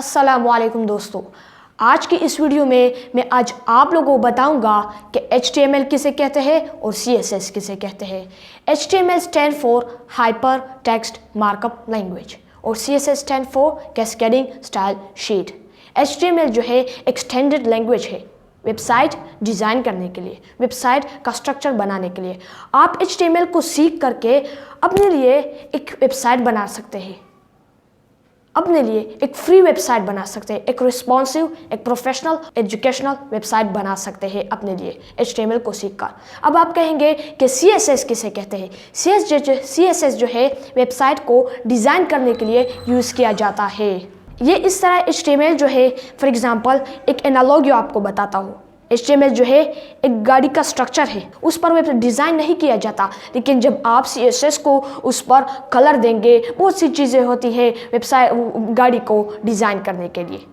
अस्सलामुअलैकुम दोस्तों, आज की इस वीडियो में मैं आज आप लोगों को बताऊंगा कि HTML किसे कहते हैं और CSS किसे कहते हैं। HTML stand for hyper text markup language और CSS stand for cascading style sheet. HTML जो है एक्सटेंडेड लैंग्वेज है वेबसाइट डिज़ाइन करने के लिए, वेबसाइट का स्ट्रक्चर बनाने के लिए। आप HTML को सीख करके अपने लिए एक वेबसाइट बना सकते हैं, अपने लिए एक फ्री वेबसाइट बना सकते हैं, एक रिस्पॉन्सिव, एक प्रोफेशनल एजुकेशनल वेबसाइट बना सकते हैं अपने लिए HTML को सीखकर। अब आप कहेंगे कि CSS किसे कहते हैं। CSS जो है वेबसाइट को डिज़ाइन करने के लिए यूज़ किया जाता है। ये इस तरह HTML जो है, फॉर एग्जांपल एक एनालॉजी आपको बताता हूँ। HTML जो है एक गाड़ी का स्ट्रक्चर है, उस पर वेब डिज़ाइन नहीं किया जाता, लेकिन जब आप CSS को उस पर कलर देंगे, बहुत सी चीज़ें होती है वेबसाइट गाड़ी को डिज़ाइन करने के लिए।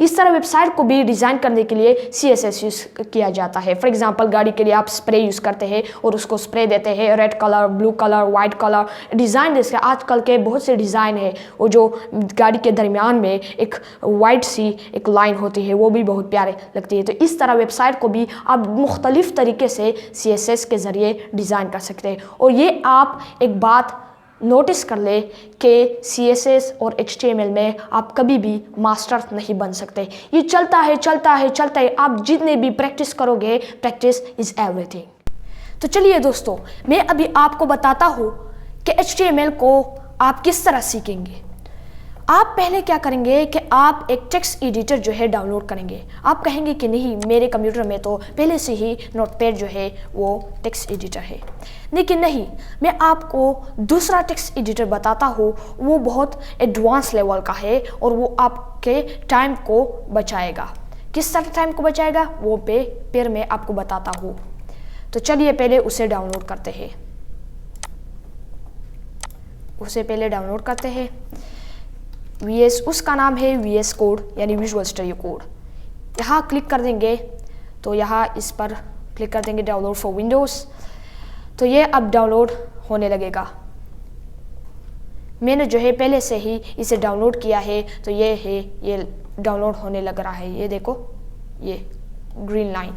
इस तरह वेबसाइट को भी डिज़ाइन करने के लिए CSS यूज़ किया जाता है। फॉर एग्जांपल गाड़ी के लिए आप स्प्रे यूज़ करते हैं और उसको स्प्रे देते हैं, red colour, blue colour, white colour design. जैसे आजकल के बहुत से डिज़ाइन है, वो जो गाड़ी के दरमियान में एक वाइट सी एक लाइन होती है, वो भी बहुत प्यारे लगती है। तो इस तरह वेबसाइट को भी आप मुख्तलिफ़ तरीके से CSS के ज़रिए डिज़ाइन कर सकते हैं। और ये आप एक बात नोटिस कर ले कि CSS और HTML में आप कभी भी मास्टर नहीं बन सकते। ये चलता है। आप जितने भी प्रैक्टिस करोगे, प्रैक्टिस इज़ एवरीथिंग। तो चलिए दोस्तों, मैं अभी आपको बताता हूँ कि HTML को आप किस तरह सीखेंगे। आप पहले क्या करेंगे कि आप एक टेक्स्ट एडिटर जो है डाउनलोड करेंगे। आप कहेंगे कि नहीं, मेरे कंप्यूटर में तो पहले से ही नोटपैड जो है वो टेक्स्ट एडिटर है। लेकिन नहीं, मैं आपको दूसरा टेक्स्ट एडिटर बताता हूँ। वो बहुत एडवांस लेवल का है और वो आपके टाइम को बचाएगा। किस तरह टाइम को बचाएगा वो फिर मैं आपको बताता हूँ। तो चलिए पहले उसे डाउनलोड करते हैं। उसका नाम है VS कोड यानी विजुअल स्टूडियो कोड। यहाँ क्लिक कर देंगे तो यहाँ इस पर क्लिक कर देंगे डाउनलोड फॉर विंडोज़। तो ये अब डाउनलोड होने लगेगा। मैंने जो है पहले से ही इसे डाउनलोड किया है, तो ये डाउनलोड होने लग रहा है। ये देखो, ये ग्रीन लाइन।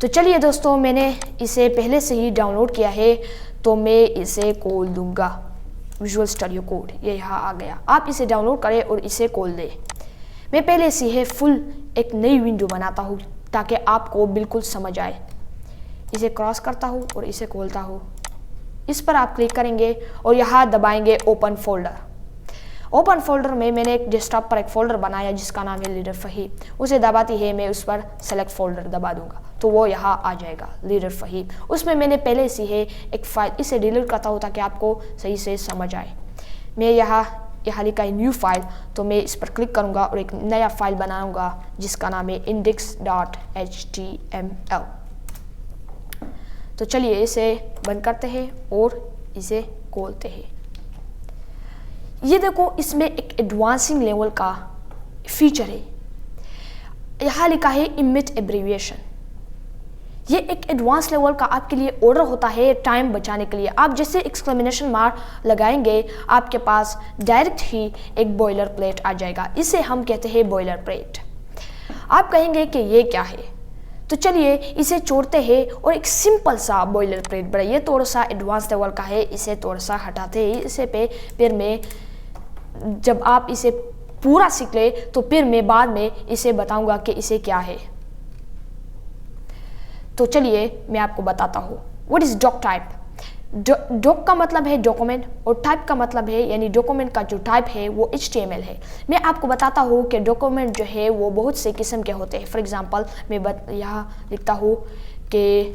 तो चलिए दोस्तों, मैंने इसे पहले से ही डाउनलोड किया है, तो मैं इसे खोल दूँगा। विजुअल स्टूडियो कोड ये यहाँ आ गया। आप इसे डाउनलोड करें और इसे खोल दें। मैं पहले से ही फुल एक नई विंडो बनाता हूँ ताकि आपको बिल्कुल समझ आए। इसे क्रॉस करता हूँ और इसे खोलता हूँ। इस पर आप क्लिक करेंगे और यहाँ दबाएंगे ओपन फोल्डर। ओपन फोल्डर में मैंने एक डेस्कटॉप पर एक फ़ोल्डर बनाया जिसका नाम है लीडर फ़हीम। उसे दबाती है मैं उस पर सेलेक्ट फोल्डर दबा दूंगा तो वो यहाँ आ जाएगा लीडर फ़हीम। उसमें मैंने पहले से ही एक फ़ाइल, इसे डिलीट करता हूँ ताकि आपको सही से समझ आए। मैं यहाँ लिखा है न्यू फाइल, तो मैं इस पर क्लिक करूँगा और एक नया फाइल बनाऊँगा जिसका नाम है index.html। तो चलिए इसे बंद करते हैं और इसे खोलते हैं। ये देखो, इसमें एक एडवांसिंग लेवल का फीचर है। यहाँ लिखा है इमेज एब्रीविएशन। ये एक एडवांस लेवल का आपके लिए ऑर्डर होता है टाइम बचाने के लिए। आप जैसे एक्सक्लेमेशन मार्क लगाएंगे, आपके पास डायरेक्ट ही एक बॉयलर प्लेट आ जाएगा। इसे हम कहते हैं बॉयलर प्लेट। आप कहेंगे कि ये क्या है, तो चलिए इसे छोड़ते हैं और एक सिंपल सा बॉयलर प्लेट बनाइए। थोड़ा सा एडवांस लेवल का है, इसे थोड़ा सा हटाते हैं। इसे फिर मैं जब आप इसे पूरा सीख ले तो फिर मैं बाद में इसे बताऊंगा कि इसे क्या है। तो चलिए मैं आपको बताता हूँ। What is doc type. Doc का मतलब है डॉक्यूमेंट और टाइप का मतलब है, यानी डॉक्यूमेंट का जो टाइप है वो HTML है। मैं आपको बताता हूँ कि डॉक्यूमेंट जो है वो बहुत से किस्म के होते हैं। फॉर एग्जांपल मैं यहाँ लिखता हूँ कि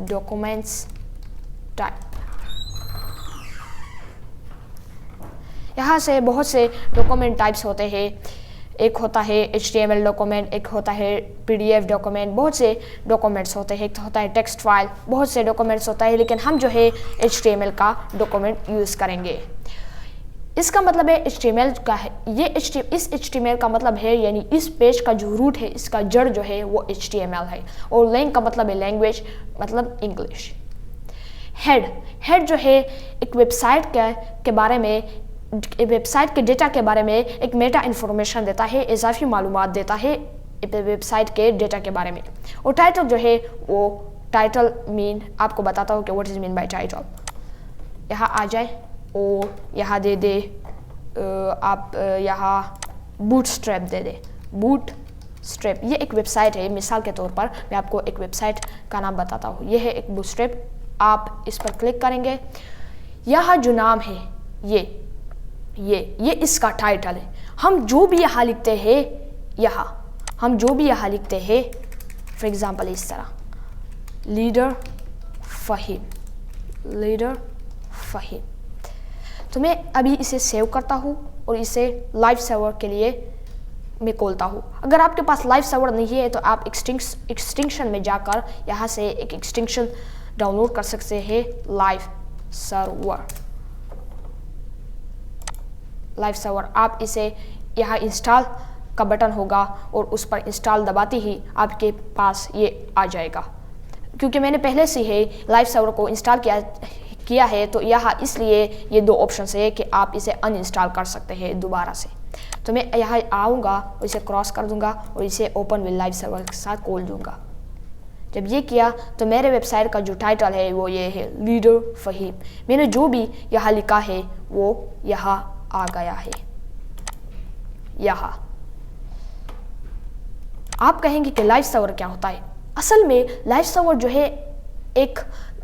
डॉक्यूमेंट्स टाइप। यहाँ से बहुत से डॉक्यूमेंट टाइप्स होते हैं। एक होता है HTML डॉक्यूमेंट, एक होता है PDF डॉक्यूमेंट, बहुत से डॉक्यूमेंट्स होते हैं। एक होता है टेक्स्ट फाइल, बहुत से डॉक्यूमेंट्स होता है, लेकिन हम जो है HTML का डॉक्यूमेंट यूज़ करेंगे। इसका मतलब है HTML का है। इस HTML का मतलब है, यानी इस पेज का जो रूट है, इसका जड़ जो है वो HTML है। और लैंग का मतलब है लैंग्वेज, मतलब इंग्लिश। हेड जो है एक वेबसाइट के बारे में वेबसाइट के डेटा के बारे में एक मेटा इन्फॉर्मेशन देता है, इजाफी मालूमात देता है वेबसाइट के डेटा के बारे में। और टाइटल जो है वो टाइटल मीन आपको बताता हूँ कि what is mean by title. यहाँ आ जाए और यहाँ दे दे आप यहाँ बूटस्ट्रैप दे दे। बूटस्ट्रैप ये एक वेबसाइट है, मिसाल के तौर पर मैं आपको एक वेबसाइट का नाम बताता हूँ। ये है एक बूटस्ट्रैप, आप इस पर क्लिक करेंगे। यहाँ जो नाम है ये इसका टाइटल है। हम जो भी यहाँ लिखते हैं फॉर एग्जांपल इस तरह लीडर फ़हीम। तो मैं अभी इसे सेव करता हूँ और इसे लाइव सर्वर के लिए मैं खोलता हूँ। अगर आपके पास लाइव सर्वर नहीं है तो आप एक्सटेंशन में जाकर यहाँ से एक एक्सटेंशन डाउनलोड कर सकते हैं, लाइव सर्वर। आप इसे यहाँ इंस्टॉल का बटन होगा और उस पर इंस्टॉल दबाते ही आपके पास ये आ जाएगा। क्योंकि मैंने पहले से ही लाइव सर्वर को इंस्टॉल किया है तो यहाँ इसलिए ये दो ऑप्शन है कि आप इसे अनइंस्टॉल कर सकते हैं दोबारा से। तो मैं यहाँ आऊँगा और इसे क्रॉस कर दूंगा और इसे ओपन विद लाइव सर्वर के साथ खोल दूंगा। जब ये किया तो मेरे वेबसाइट का जो टाइटल है वो ये है लीडर फ़हीम। मैंने जो भी यहाँ लिखा है वो यहाँ आ गया है। यहाँ आप कहेंगे कि लाइव सर्वर क्या होता है। असल में लाइव सर्वर जो है एक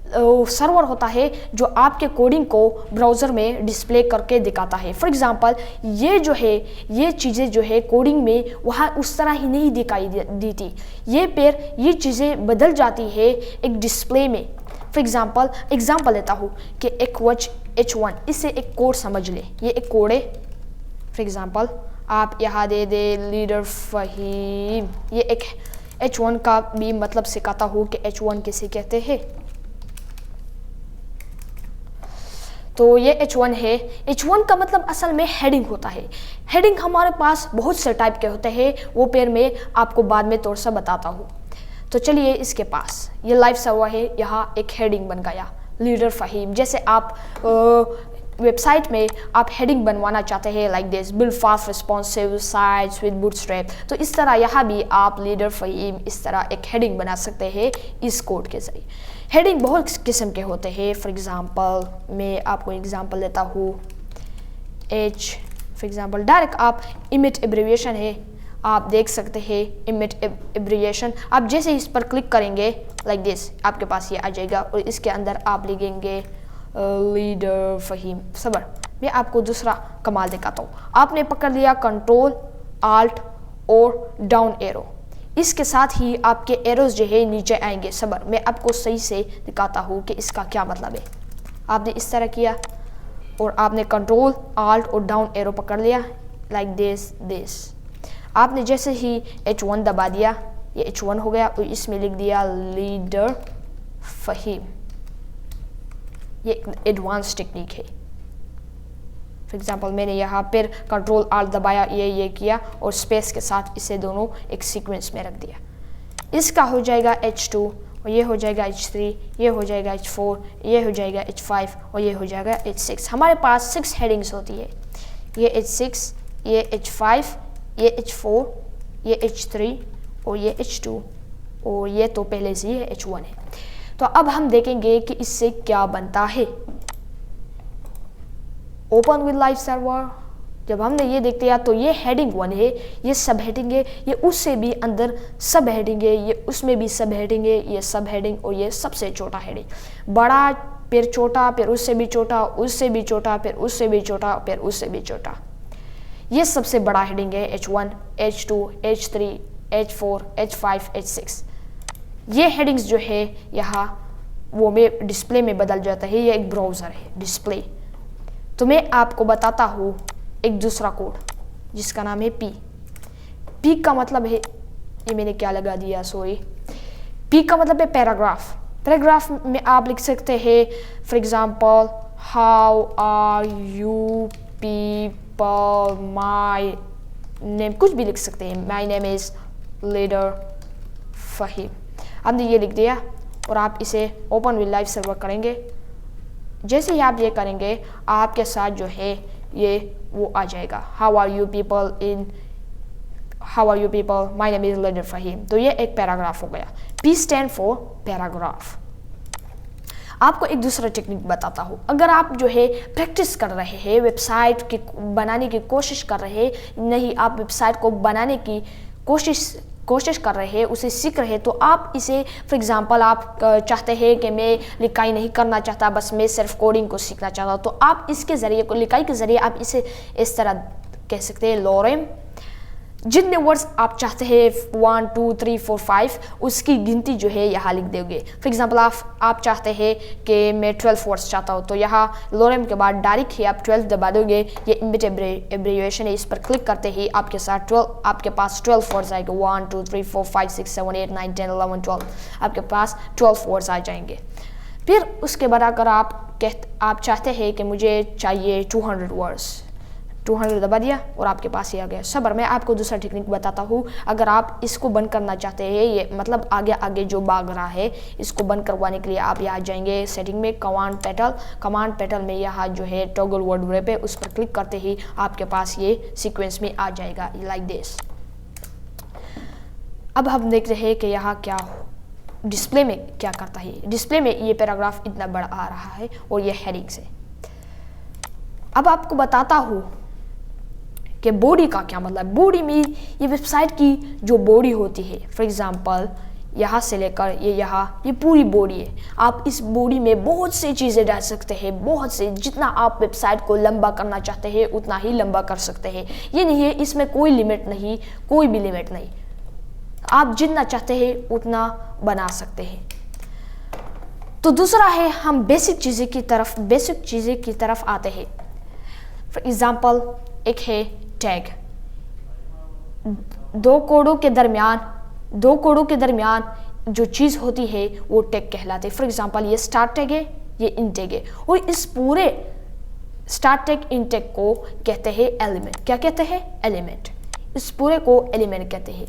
सर्वर होता है जो आपके कोडिंग को ब्राउज़र में डिस्प्ले करके दिखाता है। फॉर एग्जांपल ये चीज़ें जो है कोडिंग में वहाँ उस तरह ही नहीं दिखाई देती, ये चीज़ें बदल जाती है एक डिस्प्ले में। फॉर एग्जांपल लेता हूँ कि एक वॉच H1, इसे एक कोड समझ ले, ये एक कोड है। फॉर एग्जांपल आप यहाँ दे दे लीडर फ़हीम। ये एक H1 का भी मतलब सिखाता हूँ कि H1 किसे कहते हैं। तो ये H1 है। H1 का मतलब असल में हेडिंग होता है। हेडिंग हमारे पास बहुत से टाइप के होते हैं, वो पेर मैं आपको बाद में तौर से बताता हूँ। तो चलिए इसके पास ये लाइव सर्वर है, यहाँ एक हेडिंग बन गया लीडर फ़हीम। जैसे आप वेबसाइट में आप हेडिंग बनवाना चाहते हैं like this, build fast responsive sites with bootstrap, तो इस तरह यहाँ भी आप लीडर फ़हीम इस तरह एक हेडिंग बना सकते हैं इस कोड के जरिए। हेडिंग बहुत किस्म के होते हैं। फॉर एग्जांपल मैं आपको एग्जांपल देता हूँ फॉर एग्जांपल डायरेक्ट आप इमिट एब्रिविएशन है, आप देख सकते हैं इमिट एब्रिविएशन। आप जैसे इस पर क्लिक करेंगे लाइक दिस, आपके पास ये आ जाएगा और इसके अंदर आप लिखेंगे लीडर फ़हीम। सबर मैं आपको दूसरा कमाल दिखाता हूँ। आपने पकड़ लिया कंट्रोल आल्ट और डाउन एरो, इसके साथ ही आपके एरोज जो है नीचे आएंगे। सबर मैं आपको सही से दिखाता हूँ कि इसका क्या मतलब है। आपने इस तरह किया और आपने कंट्रोल आल्ट और डाउन एरो पकड़ लिया लाइक दिस। आपने जैसे ही H1 दबा दिया, ये H1 हो गया और इसमें लिख दिया लीडर फ़हीम। ये एक एडवांस टेक्निक है। फॉर एग्जांपल मैंने यहाँ पर कंट्रोल आल्ट दबाया, ये किया और स्पेस के साथ इसे दोनों एक सीक्वेंस में रख दिया। इसका हो जाएगा H2 और ये हो जाएगा H3, ये हो जाएगा H4, ये हो जाएगा H5 और ये हो जाएगा H6। हमारे पास 6 हेडिंग्स होती है, ये H6, ये H5, ये H4, ये H3 और ये H2 और ये तो पहले से ही H1 है। तो अब हम देखेंगे कि इससे क्या बनता है। Open with live server. जब हमने ये देख लिया तो ये हेडिंग 1 है, ये सब हेडिंग है, ये उससे भी अंदर सब हेडिंग है, ये उसमें भी सब हेडिंग है, ये सब हेडिंग और ये सबसे छोटा हेडिंग। बड़ा फिर छोटा, फिर उससे भी छोटा, उससे भी छोटा, फिर उससे भी छोटा, फिर उससे भी छोटा। ये सबसे बड़ा हेडिंग है H1, H2, H3, H4, H5, H6। ये हेडिंग्स जो है यहाँ वो में डिस्प्ले में बदल जाता है। ये एक ब्राउज़र है डिस्प्ले। तो मैं आपको बताता हूँ एक दूसरा कोड जिसका नाम है P का मतलब है, ये मैंने क्या लगा दिया सॉरी। P का मतलब है पैराग्राफ में आप लिख सकते हैं for example how are you people, my name, कुछ भी लिख सकते हैं। My name is leader Fahim. आपने ये लिख दिया और आप इसे ओपन विद लाइव सर्वर करेंगे। जैसे ही आप ये करेंगे आपके साथ जो है ये वो आ जाएगा, how are you people, my name is Leonard Fahim. तो ये एक पैराग्राफ हो गया। P stand for paragraph. आपको एक दूसरा टेक्निक बताता हूँ। अगर आप जो है प्रैक्टिस कर रहे हैं, वेबसाइट की बनाने की कोशिश कर रहे हैं, नहीं आप वेबसाइट को बनाने की कोशिश कर रहे हैं, उसे सीख रहे हैं, तो आप इसे फॉर एग्जांपल आप चाहते हैं कि मैं लिखाई नहीं करना चाहता, बस मैं सिर्फ कोडिंग को सीखना चाहता हूँ, तो आप इसके ज़रिए लिखाई के ज़रिए आप इसे इस तरह कह सकते हैं, लोरेम जितने वर्ड्स आप चाहते हैं 1 2 3 4 5 उसकी गिनती जो है यहाँ लिख दोगे। फॉर एग्जांपल आप चाहते हैं कि मैं 12 वर्ड्स चाहता हूँ, तो यहाँ लोरेम के बाद डायरेक्ट ही आप 12 दबा दोगे। ये इनबिट एब्रिविएशन है, इस पर क्लिक करते ही आपके पास 12 वर्ड्स आएंगे। 1 2 3 4 5 6 7 8 9 10 11 12 आपके पास 12 वर्ड्स आ जाएंगे। फिर उसके बाद अगर आप चाहते हैं कि मुझे चाहिए 200 वर्ड्स, 200 दबा दिया और आपके पास ये आ गया। सबर मैं आपको दूसरा टेक्निक बताता हूँ। अगर आप इसको बंद करना चाहते हैं, ये मतलब आगे जो भाग रहा है, इसको बंद करवाने के लिए आप यहाँ जाएंगे सेटिंग में, कमांड पैटल में यहाँ जो है टॉगल वर्ड रैप है, उस पर क्लिक करते ही आपके पास ये सीक्वेंस में आ जाएगा लाइक दिस। अब हम देख रहे हैं कि यहाँ क्या डिस्प्ले में क्या करता है। डिस्प्ले में ये पैराग्राफ इतना बड़ा आ रहा है और ये हेडिंग से। अब आपको बताता हूँ कि बॉडी का क्या मतलब। बॉडी में ये वेबसाइट की जो बॉडी होती है, फॉर एग्जांपल यहाँ से लेकर ये पूरी बॉडी है। आप इस बॉडी में बहुत सी चीज़ें डाल सकते हैं, बहुत से, जितना आप वेबसाइट को लंबा करना चाहते हैं उतना ही लंबा कर सकते हैं। ये नहीं है, इसमें कोई लिमिट नहीं, कोई भी लिमिट नहीं, आप जितना चाहते हैं उतना बना सकते हैं। तो दूसरा है, हम बेसिक चीज़ें की तरफ आते हैं। फॉर एग्जांपल एक है टैग। दो कोडों के दरमियान जो चीज़ होती है वो टैग कहलाते हैं। फॉर एग्जांपल ये स्टार्ट टैग है, ये इन टैग है, और इस पूरे स्टार्ट टैग इन टैग को कहते हैं एलिमेंट। क्या कहते हैं? एलिमेंट। इस पूरे को एलिमेंट कहते हैं।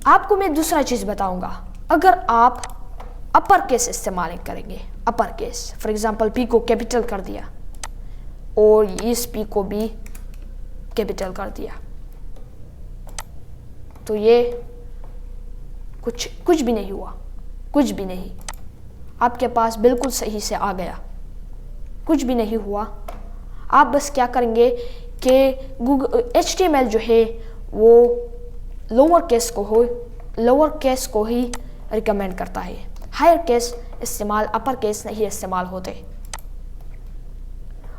आपको मैं दूसरा चीज़ बताऊंगा। अगर आप अपर केस इस्तेमाल करेंगे, upper case, for example P को कैपिटल कर दिया और इस पी को भी कैपिटल कर दिया, तो ये कुछ भी नहीं हुआ, कुछ भी नहीं, आपके पास बिल्कुल सही से आ गया, कुछ भी नहीं हुआ। आप बस क्या करेंगे कि HTML जो है वो लोअर केस को ही रिकमेंड करता है। हायर केस इस्तेमाल, अपर केस नहीं इस्तेमाल होते,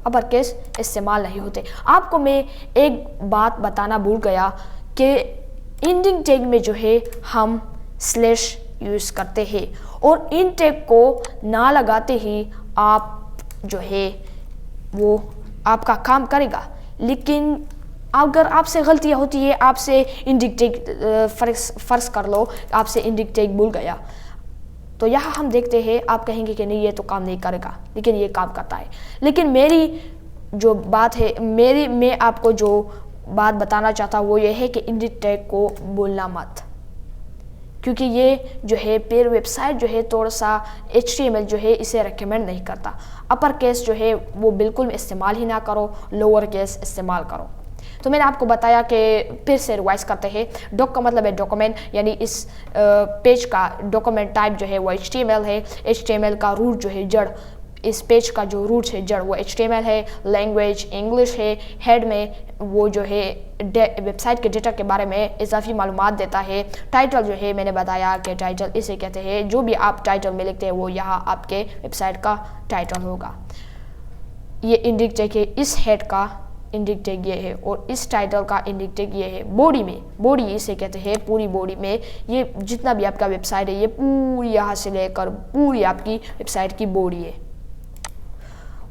अपर केस इस्तेमाल नहीं होते। आपको मैं एक बात बताना भूल गया कि इंडिंग टैग में जो है हम स्लैश यूज़ करते हैं, और इन टैग को ना लगाते ही आप जो है वो आपका काम करेगा। लेकिन अगर आपसे गलतियाँ होती है, आपसे इंडिंग टैग फर्ज कर लो आपसे इंडिंग टैग भूल गया, तो यहाँ हम देखते हैं, आप कहेंगे कि नहीं ये तो काम नहीं करेगा, लेकिन ये काम करता है। लेकिन मेरी जो बात है, मैं आपको जो बात बताना चाहता हूँ वो ये है कि इंडिंग टैग को बोलना मत, क्योंकि ये जो है फिर वेबसाइट जो है थोड़ा सा HTML जो है इसे रेकमेंड नहीं करता। अपर केस जो है वो बिल्कुल इस्तेमाल ही ना करो, लोअर केस इस्तेमाल करो। तो मैंने आपको बताया कि फिर से रिवाइज करते हैं। डॉक का मतलब है डॉक्यूमेंट, यानी इस पेज का डॉक्यूमेंट टाइप जो है वो HTML है। HTML का रूट जो है जड़, इस पेज का जो रूट है जड़ वो HTML है। लैंग्वेज इंग्लिश है। हेड में वो जो है वेबसाइट के डेटा के बारे में इजाफी मालूमात देता है। टाइटल जो है मैंने बताया कि टाइटल इसे कहते हैं, जो भी आप टाइटल में लिखते हैं वो यहाँ आपके वेबसाइट का टाइटल होगा। ये इंडिंग टैग है, इस हेड का इंडिंग टैग ये है और इस टाइटल का इंडिंग टैग ये है। बॉडी इसे कहते हैं, पूरी बॉडी में ये जितना भी आपका वेबसाइट है ये पूरी यहाँ से लेकर पूरी आपकी वेबसाइट की बॉडी है,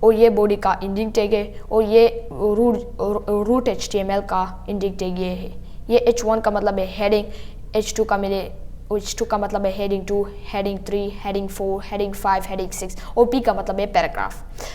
और ये बॉडी का इंडिंग टैग है, और ये रूट HTML का इंडिंग टैग ये है। ये H1 का मतलब है हेडिंग, H2 का मतलब है heading 2, heading 3, heading 4, heading 5, heading 6, और P का मतलब है पैराग्राफ।